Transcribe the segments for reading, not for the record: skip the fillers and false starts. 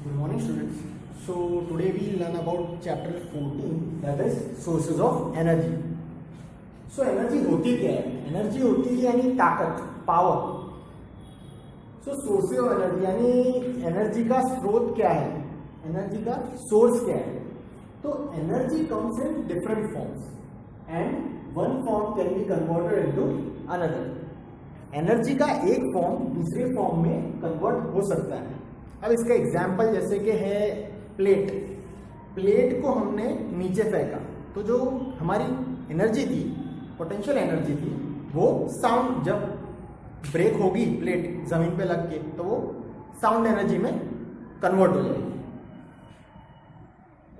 Good morning, students. So today we learn about chapter 14, that is sources of energy. So energy होती क्या है? Energy होती है यानी ताकत, power. So sources of energy यानी एनर्जी का स्रोत क्या है, एनर्जी का सोर्स क्या है. तो energy comes in different forms and one form can be converted into another. Energy का एक फॉर्म दूसरे फॉर्म में कन्वर्ट हो सकता है. अब इसका एग्जाम्पल जैसे कि है प्लेट को हमने नीचे फेंका तो जो हमारी एनर्जी थी, पोटेंशियल एनर्जी थी, वो साउंड जब ब्रेक होगी प्लेट जमीन पे लग के तो वो साउंड एनर्जी में कन्वर्ट हो जाएगी.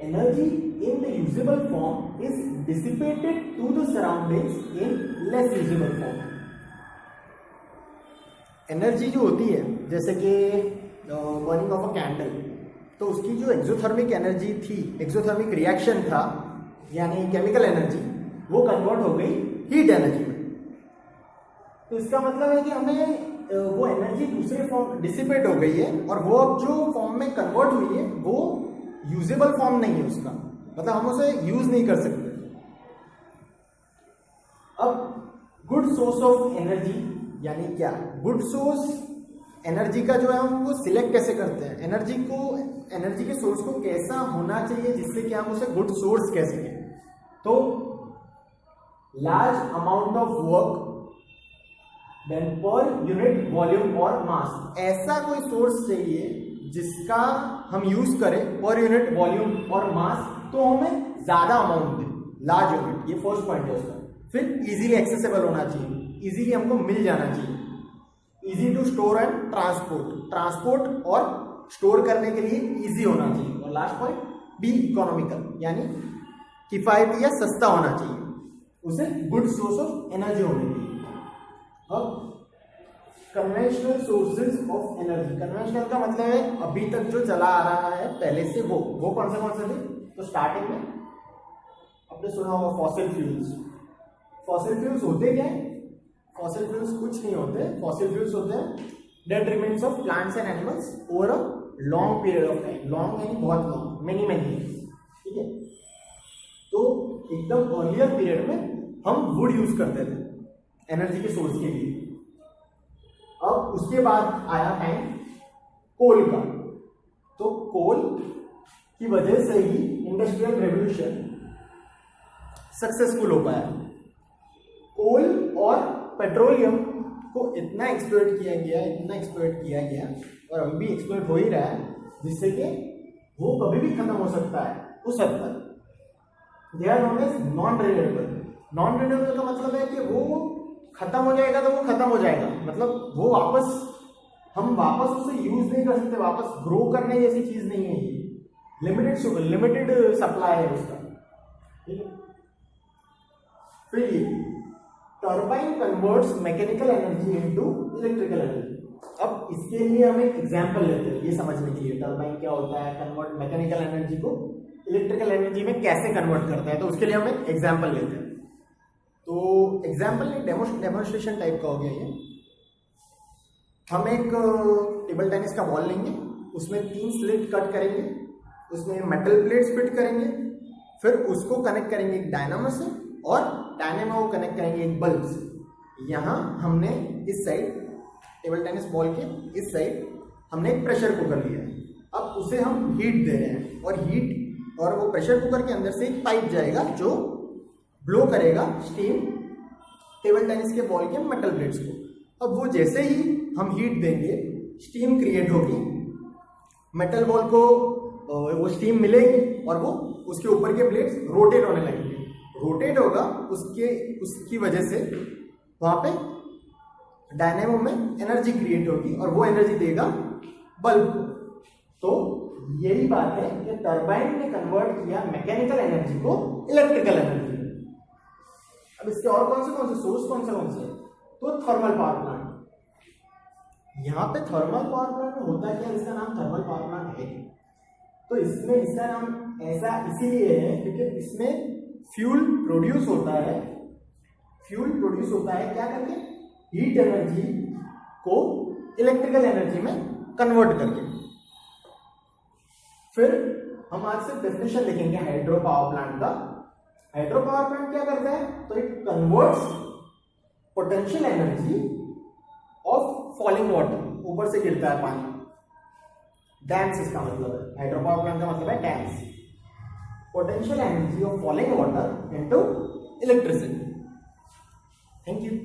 Energy in the usable form is dissipated to the surroundings in less usable form. Energy जो होती है जैसे कि बर्निंग ऑफ अ कैंडल, तो उसकी जो एक्सोथर्मिक एनर्जी थी, एक्सोथर्मिक रिएक्शन था यानी केमिकल एनर्जी, वो कन्वर्ट हो गई हीट एनर्जी में. तो इसका मतलब है कि हमें वो एनर्जी दूसरे फॉर्म डिसिपेट हो गई है और वो अब जो फॉर्म में कन्वर्ट हुई है वो यूजेबल फॉर्म नहीं है उसका, मतलब हम उसे यूज नहीं कर सकते. अब गुड सोर्स ऑफ एनर्जी यानी क्या? गुड सोर्स एनर्जी का जो है हम वो सिलेक्ट कैसे करते हैं, एनर्जी के सोर्स को कैसा होना चाहिए जिससे कि हम उसे गुड सोर्स कह सकें. तो large amount of work then per unit volume और मास, ऐसा कोई सोर्स चाहिए जिसका हम यूज करें पर यूनिट वॉल्यूम और मास तो हमें ज्यादा अमाउंट दे, लार्ज यूनिट. ये फर्स्ट पॉइंट है उसका. फिर इजीली एक्सेसिबल होना चाहिए, इजीली हमको मिल जाना चाहिए. Easy to store and transport और स्टोर करने के लिए इजी होना चाहिए. और लास्ट पॉइंट बी इकोनॉमिकल यानी किफायती या सस्ता होना चाहिए. उसे गुड सोर्स ऑफ एनर्जी होनी चाहिए. अब conventional sources of energy. Conventional का मतलब है अभी तक जो चला आ रहा है पहले से, वो कौन से थे? तो स्टार्टिंग में आपने सुना होगा फॉसिल फ्यूल्स. फॉसिल फ्यूल्स होते क्या है? फॉसिल फ्यूल्स कुछ नहीं होते. फॉसिल फ्यूल्स होते हैं dead remains of plants and animals over a long period of time. Long यानी बहुत लॉन्ग, मेनी ईयर्स. ठीक है. तो एकदम अर्लियर पीरियड में हम वुड यूज करते थे एनर्जी के सोर्स के लिए. अब उसके बाद आया टाइम कोल का. तो कोल की वजह से ही इंडस्ट्रियल रेवोल्यूशन सक्सेसफुल हो पाया. कोल और पेट्रोलियम को इतना एक्सप्लॉइट किया गया और अभी भी एक्सप्लॉइट हो ही रहा है, जिससे कि वो कभी भी खत्म हो सकता है उस हद तक. They are known as non renewable. Non renewable का मतलब है कि वो खत्म हो जाएगा तो वो खत्म हो जाएगा, मतलब वो हम वापस उसे यूज नहीं कर सकते, वापस ग्रो करने जैसी चीज नहीं है. ये लिमिटेड सप्लाई है उसका. ठीक है. फिर ये turbine converts mechanical energy into electrical energy. अब इसके लिए हम एक एग्जांपल लेते हैं ये समझने के लिए टर्बाइन क्या होता है, कन्वर्ट मैकेनिकल एनर्जी को इलेक्ट्रिकल एनर्जी में कैसे कन्वर्ट करता है. तो उसके लिए हम एक एग्जांपल लेते हैं. तो एग्जांपल एक डेमोन्स्ट्रेशन टाइप का हो गया ये. हम एक टेबल टेनिस का बॉल लेंगे, उसमें 3 स्लिट कट करेंगे, उसमें मेटल प्लेट्स फिट करेंगे, फिर उसको कनेक्ट करेंगे एक डायनामो से और डायनामो को कनेक्ट करेंगे एक बल्ब से. यहाँ हमने इस साइड टेबल टेनिस बॉल के इस साइड हमने एक प्रेशर कुकर लिया है. अब उसे हम हीट दे रहे हैं और वो प्रेशर कुकर के अंदर से एक पाइप जाएगा जो ब्लो करेगा स्टीम टेबल टेनिस के बॉल के मेटल प्लेट्स को. अब वो जैसे ही हम हीट देंगे स्टीम क्रिएट होगी, मेटल बॉल को वो स्टीम मिलेगी और वो उसके ऊपर के प्लेट्स रोटेट होने लगेंगे. रोटेट होगा उसकी वजह से वहां पे डायनेमो में एनर्जी क्रिएट होगी और वो एनर्जी देगा बल्ब को. तो यही बात है कि टरबाइन ने कन्वर्ट किया मैकेनिकल एनर्जी को इलेक्ट्रिकल एनर्जी में. अब इसके और कौन से सोर्स कौन से? तो थर्मल पावर प्लांट. यहाँ पे थर्मल पावर प्लांट में होता क्या? इसका नाम थर्मल पावर प्लांट है. तो इसमें इसका नाम ऐसा इसीलिए है क्योंकि इसमें फ्यूल प्रोड्यूस होता है क्या करके? हीट एनर्जी को इलेक्ट्रिकल एनर्जी में कन्वर्ट करके. फिर हम आज से डेफिनेशन लिखेंगे हाइड्रो पावर प्लांट का। हाइड्रो पावर प्लांट क्या करता है, तो it converts potential energy of falling water, ऊपर से गिरता है पानी, डैम्स इसका मतलब है, हाइड्रो पावर प्लांट का मतलब है dams, potential energy of falling water into electricity. Thank you.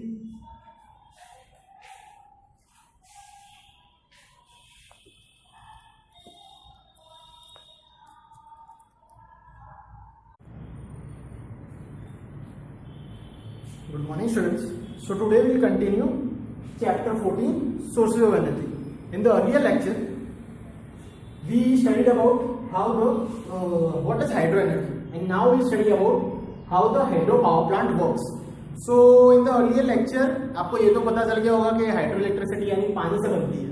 Good morning students. So today we will continue chapter 14 sources of energy. In the earlier lecture we studied about how the what is hydro energy, and now we study about how the hydro power plant works. So in the earlier lecture आपको ये तो पता चल गया होगा कि hydro electricity यानी पानी से बनती है,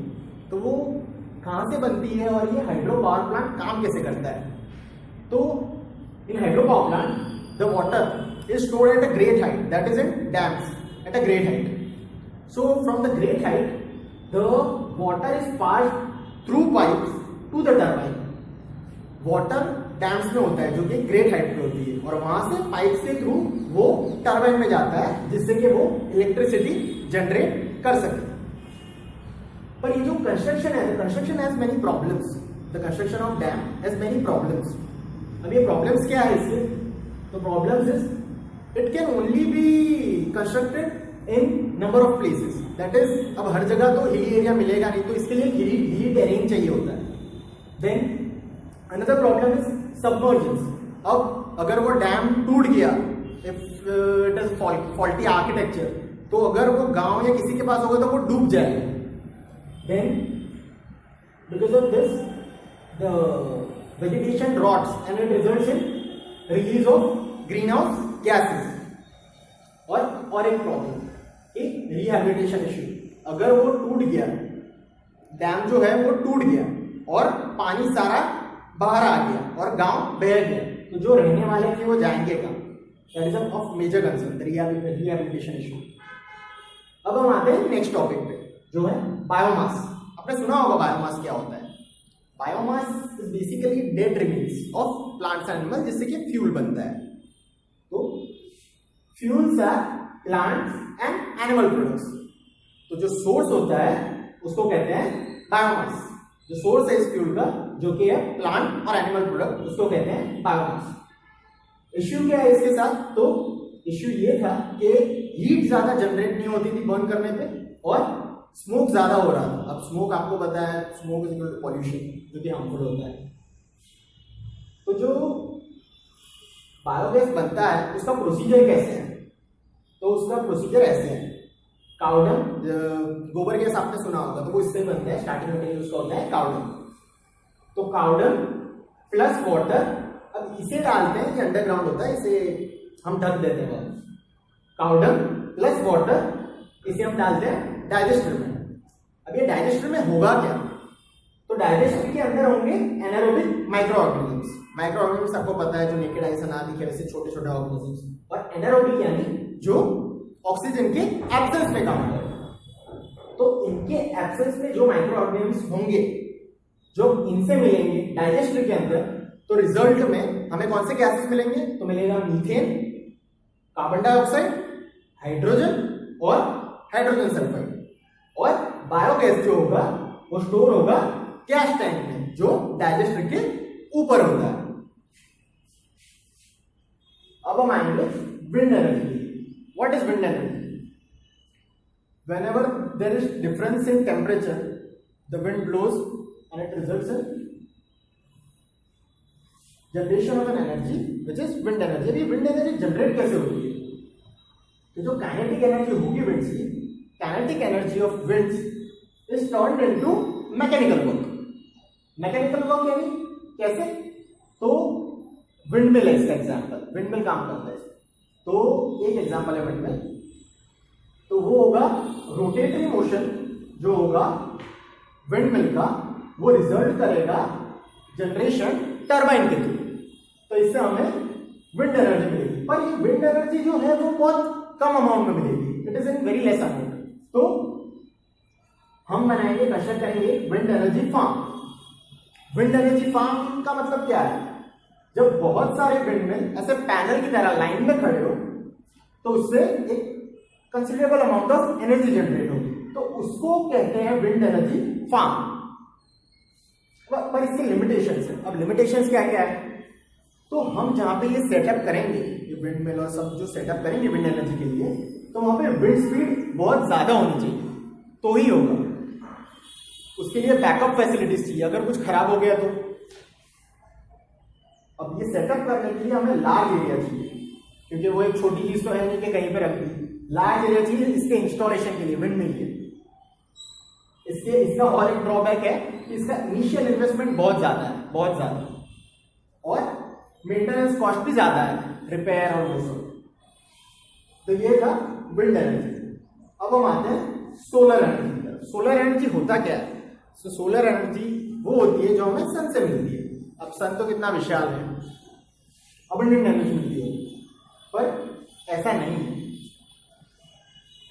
तो वो कहाँ से बनती है और ये हाइड्रो पावर प्लांट काम कैसे करता है। तो in hydro power plant the water is stored at a great height, that is in dams at a great height. So from the great height the water is passed through pipes to the turbine. Water dams में होता है जो कि great height पे होती है, और वहां से पाइप के थ्रू वो टरबाइन में जाता है जिससे कि वो इलेक्ट्रिसिटी जनरेट कर सके। पर ये जो कंस्ट्रक्शन है, construction has many problems, the construction of dam has many problems. अब ये प्रॉब्लम्स क्या है इसके, तो problems is it can only be constructed in number of places, that is अब हर जगह तो हिली एरिया मिलेगा नहीं, तो इसके लिए हिली टेरेन चाहिए होता है। Then another problem is submergence. अब अगर वो डैम टूट गया, if it is faulty architecture, तो अगर वो गांव या किसी के पास होगा तो वो डूब जाएगा। Then because of this the vegetation rots and it results in release of greenhouse gases। और एक प्रॉब्लम एक रिहैबिलिटेशन इश्यू, अगर वो टूट गया, डैम जो है वो टूट गया और पानी सारा बाहर आ गया और गांव बह गया, तो जो रहने वाले थे वो जाएंगे कहाँ, that is of major concern, rehabilitation issue. अब हम आते हैं नेक्स्ट टॉपिक पे जो है बायोमास। आपने सुना होगा बायोमास क्या होता है। Biomass is basically dead remains of plants and animals जिससे कि फ्यूल बनता है। तो fuels are plants and animal products. तो जो सोर्स होता है उसको कहते हैं बायोमास। जो सोर्स है इस फ्यूल का जो कि है प्लांट और एनिमल प्रोडक्ट, उसको कहते हैं बायोमास। इश्यू क्या है इसके साथ, तो इश्यू ये था कि हीट ज्यादा जनरेट नहीं होती थी बर्न करने पे और स्मोक ज्यादा हो रहा था। अब स्मोक आपको पता है, smoke is equal to pollution जो कि हार्मफुल होता है। तो जो बायोगैस बनता है उसका प्रोसीजर कैसे है, तो उसका प्रोसीजर ऐसे है। काउडंग, गोबर गैस आपने सुना होगा, तो वो इससे बनता है, स्टार्टिंग मटेरियल उसका होता है काउडंग। तो काउडंग प्लस वाटर, अब इसे डालते हैं, ये अंडरग्राउंड होता है, इसे हम ढक देते हैं। काउडंग प्लस वाटर इसे हम डालते हैं डाइजेस्टर में। अब ये डाइजेस्टर में होगा क्या, तो डाइजेस्टर के अंदर होंगे anaerobic micro organisms. Micro organisms आपको पता है जो नेकेड आई से ना दिखे वैसे छोटे छोटे ऑर्गेनिजम्स, और एनारोबिक यानी जो ऑक्सीजन के एब्सेंस में काम करें। तो इनके एब्सेंस में जो माइक्रो ऑर्गेनिजम्स होंगे जो इनसे मिलेंगे डाइजेस्टर के अंदर, तो रिजल्ट में हमें कौन से गैसेस मिलेंगे, तो मिलेगा मीथेन, कार्बन डाइऑक्साइड, हाइड्रोजन और हाइड्रोजन सल्फाइड। और बायोगैस जो होगा वो स्टोर होगा गैस टैंक में जो डाइजेस्टर के ऊपर होता है। अब हम आएंगे wind energy. What is wind energy? Whenever there is difference in temperature the wind blows and it results in generation of an energy which is wind energy. Wind energy generate कैसे होती है, तो जो काइनेटिक एनर्जी होगी wind से, kinetic energy of winds is turned into mechanical work. Mechanical work यानी कैसे, तो विंड मिल है इसका एग्जांपल, विंड मिल काम करता है। तो एक एग्जांपल है विंड मिल, तो वो होगा रोटेटरी मोशन जो होगा विंड मिल का, वो रिजल्ट करेगा जनरेशन टरबाइन के थ्रू। तो इससे हमें विंड एनर्जी मिलेगी, पर ये विंड एनर्जी जो है वो बहुत कम अमाउंट में मिलेगी, it is in very less amount. तो हम बनाएंगे, कंस्ट्रक्ट करेंगे wind energy farm. Wind energy farm का मतलब क्या है? जब बहुत सारे विंड मिल ऐसे पैनल की तरह लाइन में खड़े हो तो उससे एक considerable amount of energy generate होगी, तो उसको कहते हैं विंड एनर्जी फार्म। पर इसकी लिमिटेशंस है। अब लिमिटेशंस क्या क्या है? तो हम जहां पे ये सेटअप करेंगे, ये विंड मिल और सब जो सेटअप करेंगे विंड एनर्जी के लिए, तो वहां पे विंड स्पीड बहुत ज्यादा होनी चाहिए तो ही होगा। उसके लिए बैकअप फैसिलिटीज चाहिए अगर कुछ खराब हो गया तो। अब ये सेटअप करने के लिए हमें लार्ज एरिया चाहिए, क्योंकि वो एक छोटी चीज तो है नहीं कि कहीं पे रख दी। लार्ज एरिया चाहिए इसके इंस्टॉलेशन के लिए, विंड मिल के। इसका और एक ड्रॉबैक है कि इसका इनिशियल इन्वेस्टमेंट बहुत ज्यादा है, बहुत ज्यादा, और मेंटेनेंस कॉस्ट भी ज्यादा है, रिपेयर और वो सब। तो ये था विंड एनर्जी। अब हम आते हैं सोलर एनर्जी। सोलर एनर्जी होता क्या है? तो सोलर एनर्जी वो होती है जो हमें सन से मिलती है। अब सन तो कितना विशाल है, अबंडेंट एनर्जी मिलती है, पर ऐसा नहीं है।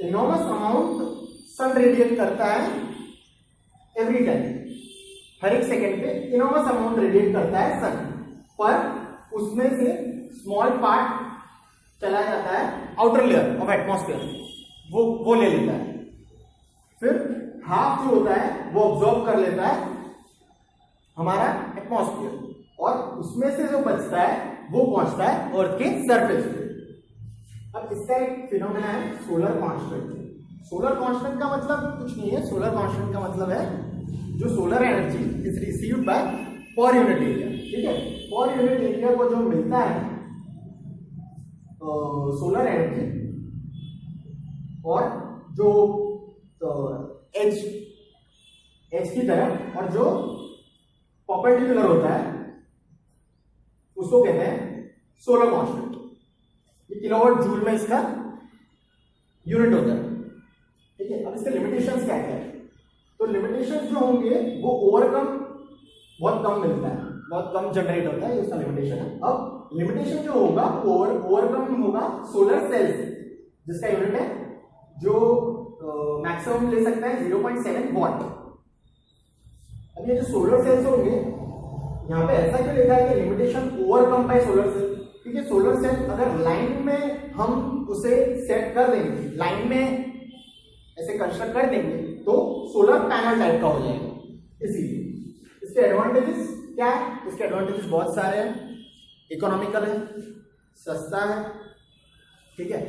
इनॉर्मस अमाउंट सन रेडिएट करता है एवरी टाइम, हर एक सेकेंड पे इनॉर्मस अमाउंट रेडिएट करता है सन, पर उसमें से स्मॉल पार्ट चला जाता है आउटर लेयर ऑफ एटमॉस्फेयर, वो ले लेता है। फिर हाफ जो होता है वो ऑब्जॉर्ब कर लेता है हमारा एटमॉस्फेयर, और उसमें से जो बचता है वो पहुंचता है अर्थ के सरफेस पे। अब इसका एक फिनोमेना है सोलर कांस्टेंट। सोलर कांस्टेंट का मतलब कुछ नहीं है। सोलर कांस्टेंट का मतलब है जो solar energy is received by per unit area. ठीक है, पर यूनिट एरिया को जो मिलता है सोलर एनर्जी, और जो एच की तरफ और जो परपेंडिकुलर होता है उसको कहते हैं सोलर कांस्टेंट। ये किलोवाट जूल में इसका यूनिट होता है। ठीक है, अब इसके लिमिटेशंस क्या क्या है? तो लिमिटेशंस जो होंगे वो ओवरकम बहुत कम मिलता है, बहुत कम जनरेट होता है, ये उसका लिमिटेशन है। अब लिमिटेशन जो होगा ओवरकम होगा सोलर सेल्स, जिसका यूनिट है जो मैक्सिमम ले सकता है 0.7 वॉट। अब ये जो सोलर सेल्स होंगे, यहाँ पे ऐसा क्यों लिखा है कि limitation overcome by solar cell? क्योंकि सोलर सेल अगर लाइन में हम उसे सेट कर देंगे, लाइन में ऐसे कंस्ट्रक्ट कर देंगे, तो सोलर पैनल टाइप का हो जाएगा। इसीलिए इसके एडवांटेजेस क्या है? इसके एडवांटेजेस बहुत सारे हैं। इकोनॉमिकल है, सस्ता है, ठीक है,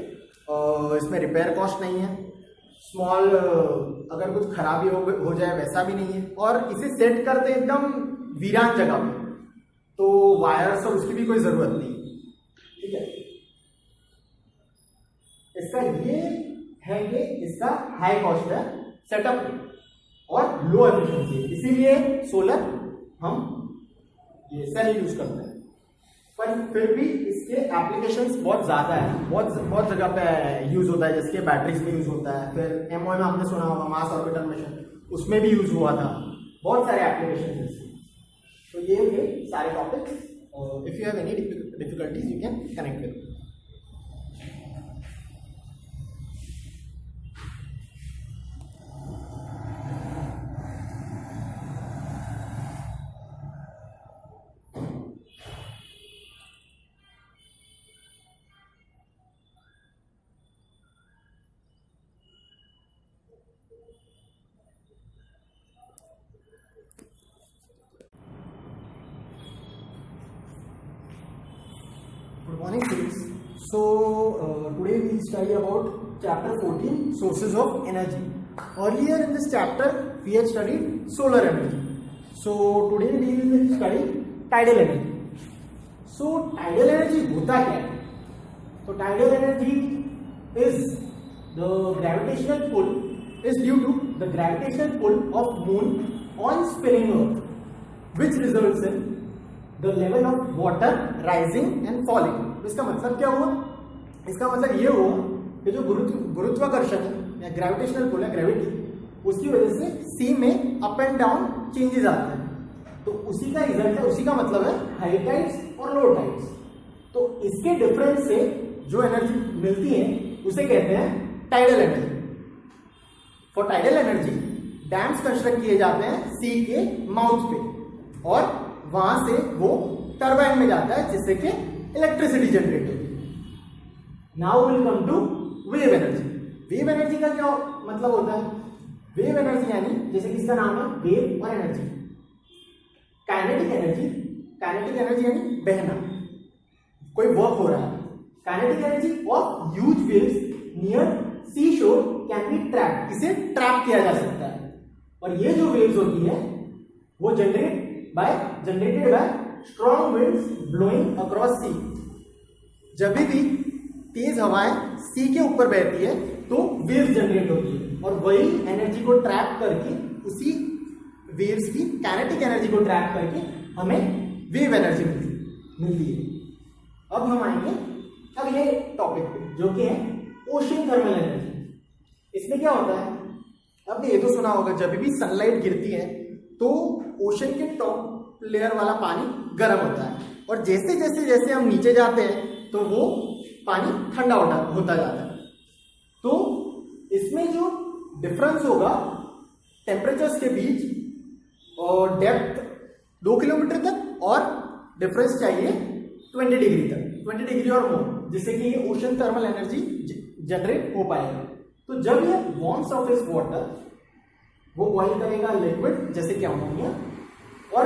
इसमें रिपेयर कॉस्ट नहीं है, स्मॉल अगर कुछ खराबी हो जाए वैसा भी नहीं है, और इसे सेट करते एकदम वीरान जगह पे, तो वायर्स और उसकी भी कोई जरूरत नहीं। ठीक है, इसका ये है कि इसका हाई कॉस्ट है सेटअप और लो एफिशिएंसी, इसीलिए सोलर हम ये सेल यूज करते हैं। पर फिर भी इसके एप्लीकेशंस बहुत ज्यादा है, बहुत जगह पे यूज होता है, जैसे बैटरीज में यूज होता है। फिर एमओए में आपने सुना होगा, मास ऑर्बिटल मिशन, उसमें भी यूज हुआ था। बहुत सारे एप्लीकेशन है इसके। तो ये थे सारे topics. If you have any difficulties you can connect with. Good morning, students. So today we study about chapter 14, sources of energy. Earlier in this chapter we had studied solar energy. So today we will study tidal energy. So tidal energy होता क्या है? तो tidal energy is the gravitational pull is due to the gravitational pull of moon on spinning earth, which results in the level of water rising and falling. इसका मतलब क्या हुआ? इसका मतलब ये हुआ कि जो गुरुत्वाकर्षण है या ग्रेविटेशनल पुल है, ग्रेविटी, उसकी वजह से सी में अप एंड डाउन चेंजेस आते हैं। तो उसी का रिजल्ट है, उसी का मतलब है हाई टाइड्स और लो टाइड्स। तो इसके डिफरेंस से जो एनर्जी मिलती है उसे कहते हैं tidal energy. For tidal energy dams construct किए जाते हैं सी के माउथ पे, और वहां से वो टरबाइन में जाता है जिससे कि इलेक्ट्रिसिटी जनरेट होती है। Now will come to wave energy. Wave energy का क्या मतलब होता है? वेव एनर्जी यानी जैसे कि इसका नाम है वेव और एनर्जी। काइनेटिक एनर्जी यानी बहना, कोई वर्क हो रहा है। Kinetic energy of huge waves near sea shore can be trap, इसे ट्रैप किया जा सकता है। और ये जो वेव्स होती है वो generated by strong winds blowing across sea. जब भी तेज हवाएं सी के ऊपर बहती है तो वेव जनरेट होती है और वही एनर्जी को ट्रैप करके, उसी वेव्स की काइनेटिक एनर्जी को ट्रैप करके हमें वेव एनर्जी मिलती है। अब हम आएंगे अगले टॉपिक पे जो कि है ओशन थर्मल एनर्जी। इसमें क्या होता है? आपने ये तो सुना होगा, जब भी सनलाइट गिरती है तो ओशन के टॉप लेयर वाला पानी गर्म होता है और जैसे जैसे जैसे हम नीचे जाते हैं तो वो पानी ठंडा होता जाता है। तो इसमें जो डिफरेंस होगा टेम्परेचर्स के बीच और डेप्थ 2 किलोमीटर तक, और डिफरेंस चाहिए 20 डिग्री तक, 20 डिग्री और मोर, जिससे कि ये ओशन थर्मल एनर्जी जनरेट हो पाएगा। तो जब ये वार्म सरफेस वाटर वो बॉइल करेगा लिक्विड जैसे कि अमोनिया, और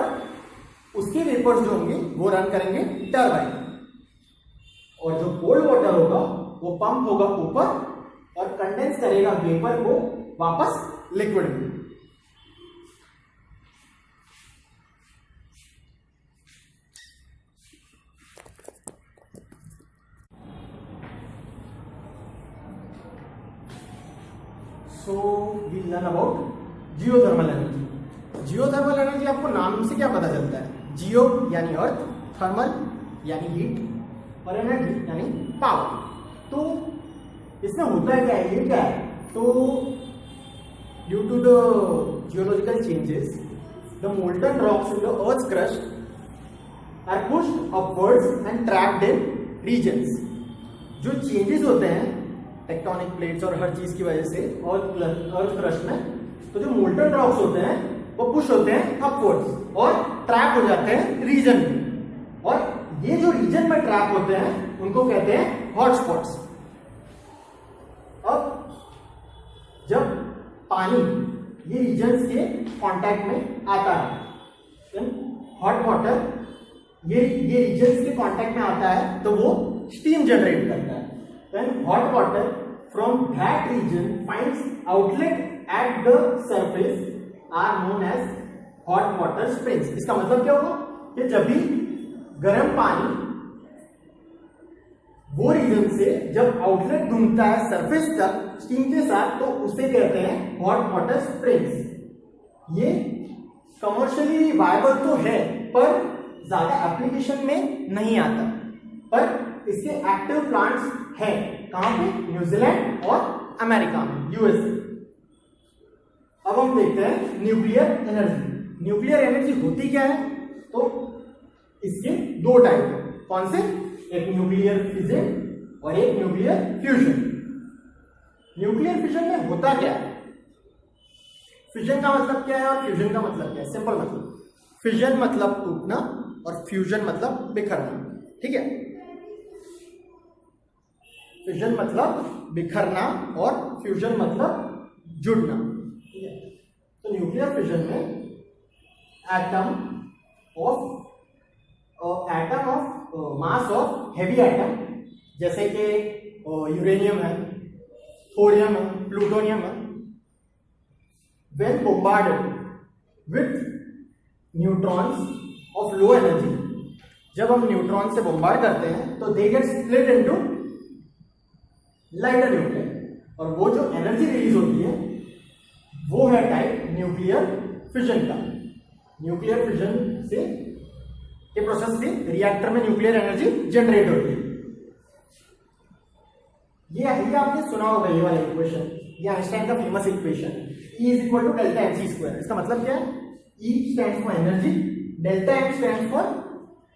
उसके वेपर्स जो होंगे वो रन करेंगे टरबाइन, और जो कोल्ड वाटर होगा वो पंप होगा ऊपर और कंडेंस करेगा वेपर को वापस लिक्विड में। So we learn about geothermal energy. Geothermal energy आपको नाम से क्या पता चलता है? जियो यानी अर्थ, थर्मल यानी हीट, और एनर्जी यानी पावर। तो इसमें होता है क्या है? ये क्या है? तो due to the geological changes the molten rocks in the earth crust are pushed upwards and trapped in regions. जो चेंजेस होते हैं टेक्टोनिक प्लेट्स और हर चीज की वजह से अर्थ क्रस्ट में, तो जो मोल्टन रॉक्स होते हैं वो पुश होते हैं अपवर्ड्स और ट्रैप हो जाते हैं रीजन में, और ये जो रीजन में ट्रैप होते हैं उनको कहते हैं हॉटस्पॉट्स। अब जब पानी ये रीजन्स के कांटेक्ट में आता है, हॉट वाटर ये रीजन्स के कांटेक्ट में आता है तो वो स्टीम जनरेट करता है। When hot water from that region finds outlet at the surface are known as hot water springs। इसका मतलब क्या होगा कि जब भी गर्म पानी वो रीजन से जब आउटलेट ढूंढता है सरफेस तक स्टीम के साथ, तो उसे कहते हैं हॉट वाटर स्प्रिंग्स। ये कमर्शियली वायबल तो है पर ज्यादा एप्लीकेशन में नहीं आता, पर इसके एक्टिव प्लांट्स हैं कहां पे? न्यूजीलैंड और अमेरिका में, यूएसए। अब हम देखते हैं न्यूक्लियर एनर्जी। न्यूक्लियर एनर्जी होती क्या है? तो इसके दो टाइप है। कौन से? एक न्यूक्लियर फिजन और एक न्यूक्लियर फ्यूजन। न्यूक्लियर फिजन में होता क्या है? फिजन का मतलब क्या है और फ्यूजन का मतलब क्या है? सिंपल मतलब, फिजन मतलब टूटना और फ्यूजन मतलब बिखरना। ठीक है, फिजन मतलब बिखरना और फ्यूजन मतलब जुड़ना। ठीक है, तो न्यूक्लियर फिजन में atom of mass of heavy atom जैसे कि यूरेनियम है, थोरियम है, प्लूटोनियम है, when bombarded with neutrons of low energy, जब हम न्यूट्रॉन से बोmbard करते हैं तो they get split into lighter nuclear, और वो जो एनर्जी रिलीज होती है वो है टाइप न्यूक्लियर फिजन का। न्यूक्लियर फिजन से के प्रोसेस से रिएक्टर में न्यूक्लियर एनर्जी जनरेट होती है। ये आपने सुना होगा ये वाला इक्वेशन, ये आइंस्टाइन का famous equation, E is equal to delta M C square. इसका मतलब क्या है? E stands for energy, delta M stands for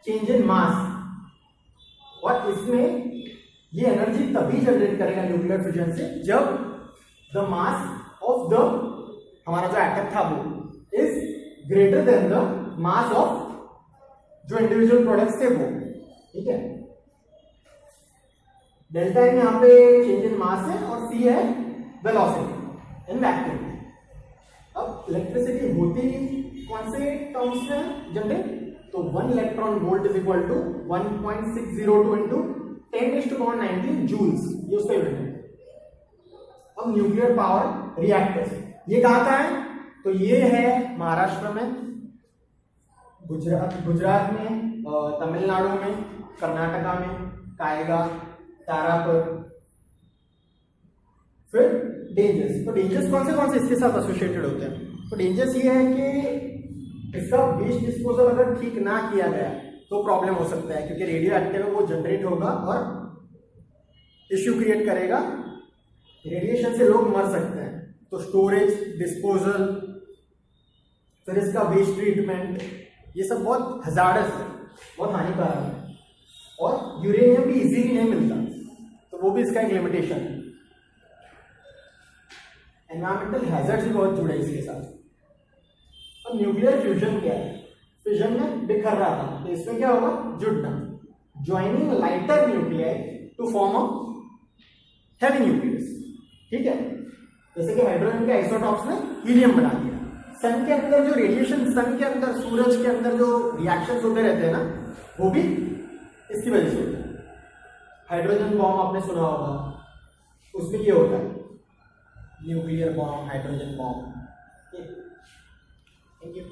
change in mass, और इसमें ये एनर्जी तभी जनरेट करेगा न्यूक्लियर फिजन से जब द मास ऑफ द हमारा जो एटम था वो is greater than the mass of जो इंडिविजुअल प्रोडक्ट्स थे वो, ठीक है। डेल्टा एम यहाँ पे चेंज इन मास है और सी है वेलोसिटी इन वैक्यूम। अब इलेक्ट्रिसिटी होती कौन से टर्म्स में जनरेट, तो 1 electron volt is equal to 1.602 into 10⁻19 joules, ये उसका यूनिट है। अब न्यूक्लियर पावर रिएक्टर्स ये कहाँ का है, तो ये है महाराष्ट्र में, गुजरात में, तमिलनाडु में, कर्नाटका में, कायगा, तारापुर। फिर डेंजर्स, तो डेंजर्स कौन से इसके साथ एसोसिएटेड होते हैं, तो डेंजर्स ये है कि इसका वेस्ट डिस्पोजल अगर ठीक ना किया गया तो प्रॉब्लम हो सकता है, क्योंकि रेडियो एक्टिव वो जनरेट होगा और इश्यू क्रिएट करेगा, रेडिएशन से लोग मर सकते हैं। तो स्टोरेज, डिस्पोजल, फिर इसका वेस्ट ट्रीटमेंट, ये सब बहुत हजार्डस है, बहुत हानिकारक है, और यूरेनियम भी इजीली नहीं मिलता, तो वो भी इसका एक लिमिटेशन है। एनवायरमेंटल हैजर्ड्स भी बहुत जुड़े इसके साथ। अब न्यूक्लियर फ्यूजन क्या है, फ्यूजन में बिखर रहा था, तो इसमें क्या होगा, जुड़ना, joining lighter nuclei to form a heavy nucleus, ठीक है। जैसे कि हाइड्रोजन के आइसोटॉप्स ने हीलियम बना दिया। सन के अंदर जो रेडिएशन, सन के अंदर, सूरज के अंदर जो रिएक्शंस होते रहते हैं ना, वो भी इसकी वजह से होता है। हाइड्रोजन बॉम्ब आपने सुना होगा, उसमें ये होता है, nuclear bomb, hydrogen bomb. Thank you.